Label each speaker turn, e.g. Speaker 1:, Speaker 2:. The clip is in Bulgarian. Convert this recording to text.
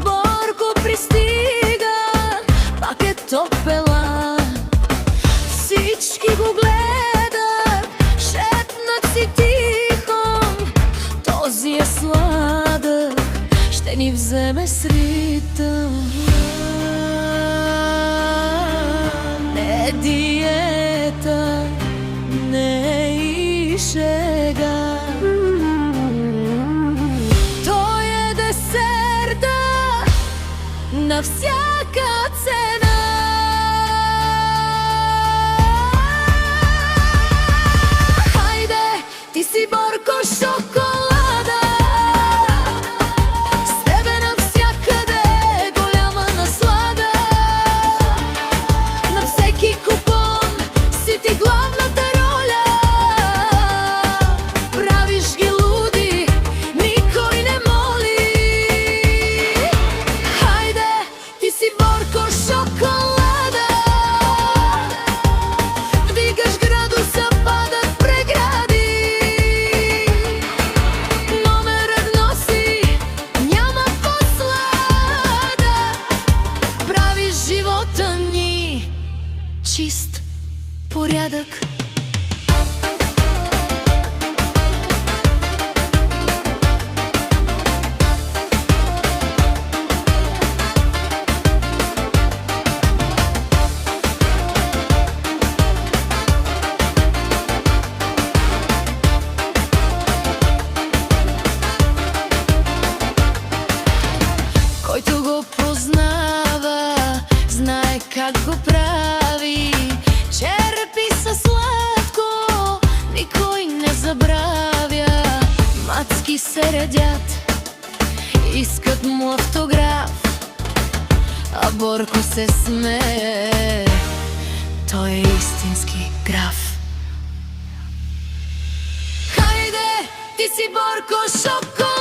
Speaker 1: Борко пристига, пак е топела. Всички го гледат, шепнат си тихом: този е сладък, ще ни вземе с ритъм. Не е диета, не е и шега, на всяка цена. Хайде, ти си Борко шоколада, с тебе навсякъде голяма наслада. На всеки купон си ти главната роля, правиш ги луди, никой не моли. Борко шоколада, вдигаш градуса, падат прегради. Номер едно си, няма по-слада. Правиш живота ни чист порядък. Който го познава, знае как го прави. Черпи със сладко, никой не забравя. Мацки се редят, искат му автограф, а Борко се смее, той е истински граф. Хайде, ти си Борко шоколада,